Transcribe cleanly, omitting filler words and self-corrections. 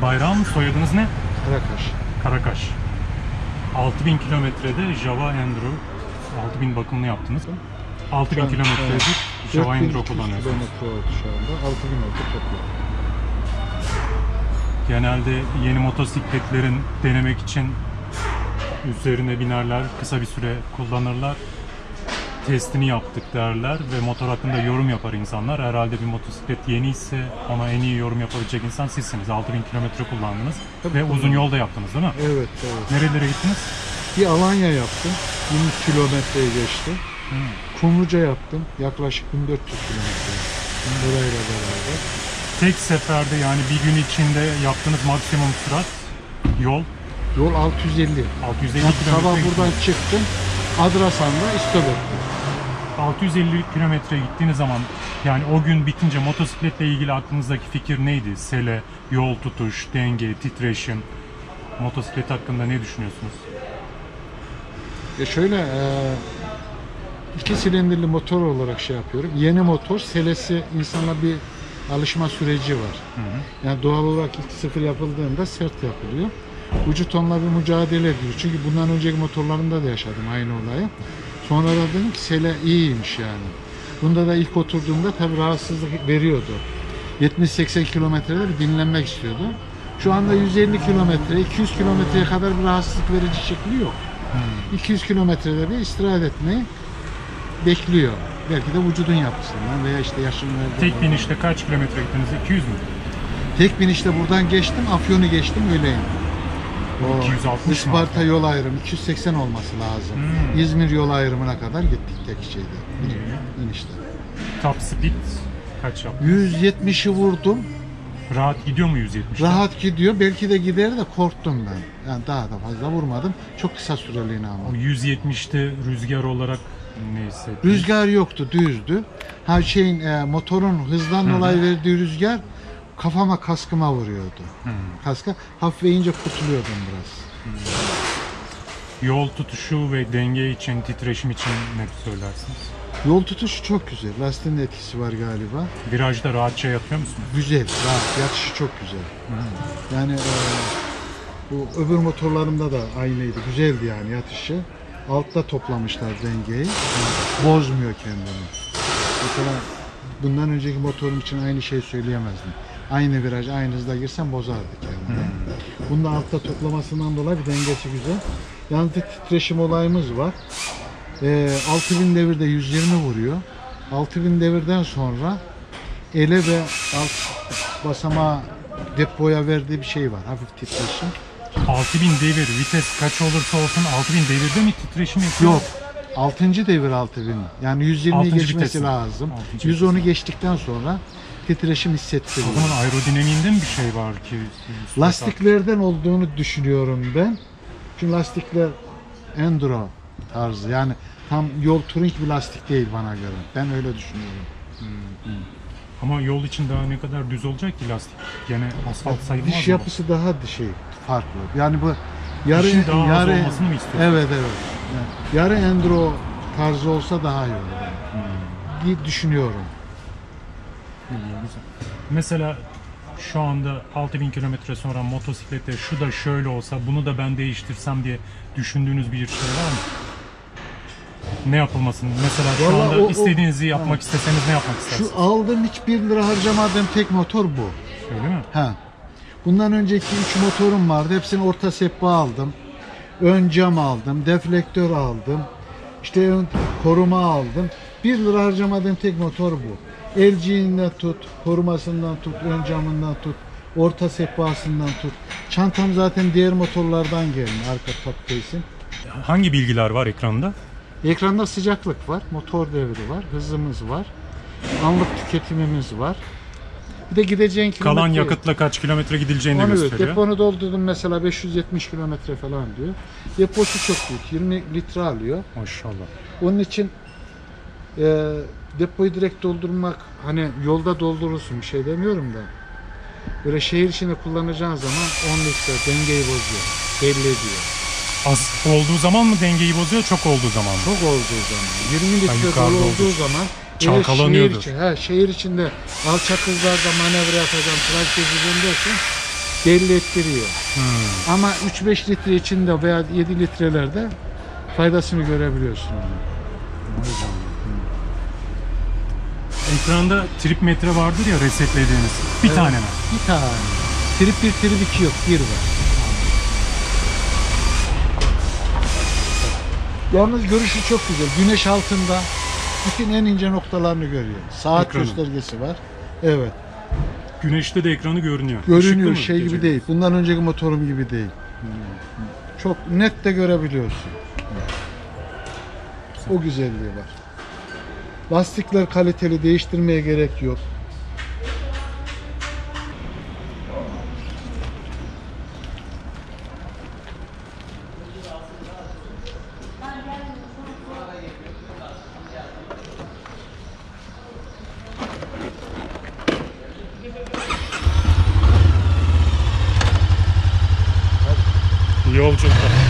Bayrağım, soyadınız ne? Karakaş. Karakaş. 6000 kilometrede Java Enduro 6000 bakımını yaptınız. 6000 kilometredir Java Enduro kullanıyorsunuz. Kilometre oldu şu anda. 6000 oldu toplam. Genelde yeni motosikletlerin denemek için üzerine binerler, kısa bir süre kullanırlar. Testini yaptık derler ve motor hakkında yorum yapar insanlar. Herhalde bir motosiklet yeni ise ona en iyi yorum yapabilecek insan sizsiniz. 6000 kilometre kullandınız ve uzun yol da yaptınız değil mi? Evet, evet. Nerelere gittiniz? Bir Alanya yaptım. 1000 kilometreyi geçti. Kumluca yaptım. Yaklaşık 1400 kilometre. Burayla beraber. Tek seferde, yani bir gün içinde yaptığınız maksimum sürat yol? Yol 650. 650 Yani kilometre. sabah buradan çıktım. Adrasan'da İstobet'te. 650 kilometre gittiğiniz zaman, yani o gün bitince motosikletle ilgili aklınızdaki fikir neydi? Sele, yol tutuş, denge, titreşim. Motosiklet hakkında ne düşünüyorsunuz? Şöyle 2 silindirli motor olarak şey yapıyorum. Yeni motor, selesi insana bir alışma süreci var. Yani doğal olarak ilk sıfır yapıldığında sert yapılıyor. Vücut onunla bir mücadele ediyor. Çünkü bundan önceki motorlarımda da yaşadım aynı olayı. Sonra da dedim ki sele iyiymiş yani. Bunda da ilk oturduğumda tabii rahatsızlık veriyordu. 70-80 kilometrede bir dinlenmek istiyordu. Şu anda 150 kilometre, 200 kilometreye kadar bir rahatsızlık verici şekli yok. 200 kilometrede bir istirahat etmeyi bekliyor. Belki de vücudun yapısından veya işte yaşın verdiği. Tek binişte kaç kilometre gittiniz? 200 mü? Tek binişte buradan geçtim, Afyon'u geçtim öyleyim. O 260 Isparta yol ayrımı 280 olması lazım. İzmir yol ayrımına kadar gittik tek şeyde. İnişte. Top speed kaç yaptın? 170'i vurdum. Rahat gidiyor mu 170'te? Rahat gidiyor. Belki de gider de korktum ben. Yani daha da fazla vurmadım. Çok kısa süreliğine ama. O 170'te rüzgar olarak neyse. Rüzgar yoktu, düzdü. Ha motorun hızdan dolayı verdiği rüzgar kafama, kaskıma vuruyordu. Kaska hafif ince kurtuluyordum biraz. Yol tutuşu ve denge için, titreşim için ne söylersiniz? Yol tutuşu çok güzel. Lastiğin de etkisi var galiba. Virajda rahatça yatıyor musunuz? Güzel, rahat. Yatışı çok güzel. Yani bu öbür motorlarımda da aynıydı. Güzeldi yani yatışı. Altta toplamışlar dengeyi. Bozmuyor kendini. Mesela bundan önceki motorum için aynı şeyi söyleyemezdim. Aynı viraj, aynı hızda girsem bozardı kendini. Bunda altta toplamasından dolayı bir dengesi güzel. Yalnız titreşim olayımız var. 6000 devirde 120 vuruyor. 6000 devirden sonra ele ve alt basamağa depoya verdiği bir şey var. Hafif titreşim. 6000 devir, vites kaç olursa olsun 6000 devirde mi titreşim yapıyor? Yok. 6. devir 6000. Yani 120'yi Altıncı geçmesi vitesi. lazım. Altıncı 110'u geçtikten sonra titreşim O hissettiriyor. zaman aerodinamiğinde mi bir şey var ki? Lastiklerden olduğunu düşünüyorum ben. Çünkü lastikler enduro tarzı. Yani tam yol touring bir lastik değil bana göre. Ben öyle düşünüyorum. Ama yol için daha ne kadar düz olacak ki lastik? Gene asfalt sayılmaz Diş mı? yapısı daha farklı. Yani bu yarı Dişin daha az olmasını mı istiyorsun? Evet. Yani yarı enduro tarzı olsa daha iyi olur. Diye düşünüyorum. Güzel. Mesela şu anda 6000 kilometre sonra motosiklette şu da şöyle olsa, bunu da ben değiştirsem diye düşündüğünüz bir şey var mı? Ne yapılmasın? Mesela şu Vallahi anda istediğinizi yapmak isteseniz ne yapmak istersiniz? Şu aldığım hiç 1 lira harcamadığım tek motor bu. Öyle mi? Ha. Bundan önceki 3 motorum vardı. Hepsini orta sehpa aldım. Ön cam aldım. Deflektör aldım. İşte ön koruma aldım. 1 lira harcamadığım tek motor bu. LG'inden tut, korumasından tut, ön camından tut, orta sehpasından tut. Çantam zaten diğer motorlardan geldi. Arka top case'in. Hangi bilgiler var ekranda? Ekranda sıcaklık var, motor devri var, hızımız var, anlık tüketimimiz var. Bir de gideceğin kilometre. Kalan yakıtla kaç kilometre gidileceğini Onu gösteriyor. deponu doldurdum mesela 570 kilometre falan diyor. Deposu çok büyük, 20 litre alıyor. Maşallah. Onun için depoyu direkt doldurmak, hani yolda doldurursun bir şey demiyorum da. Böyle şehir içinde kullanacağın zaman 10 litre dengeyi bozuyor, belli ediyor. Az olduğu zaman mı dengeyi bozuyor, çok olduğu zaman mı? Çok olduğu zaman, 20 litre yukarıda dolu olduğu olduğu için. zaman Çalkalanıyordur. şehir içinde alçak hızlarda manevra yapacağım, trafik gezeceğim dersen belli ettiriyor. Hmm. Ama 3-5 litre içinde veya 7 litrelerde faydasını görebiliyorsun. Ekranda trip metre vardır ya resetlediğiniz. Bir Evet. tane mi? Bir tane. Trip 1, trip 2 yok. 1 var. Yalnız görüşü çok güzel. Güneş altında bütün en ince noktalarını görüyor. Saat Ekranı. göstergesi var. Evet. Güneşte de ekranı görünüyor. Işıklı Görünüyor, mı şey gibi gece? değil. Bundan önceki motorum gibi değil. Çok net de görebiliyorsun. O güzelliği var. Lastikler kaliteli, değiştirmeye gerek yok. İyi yolculuklar.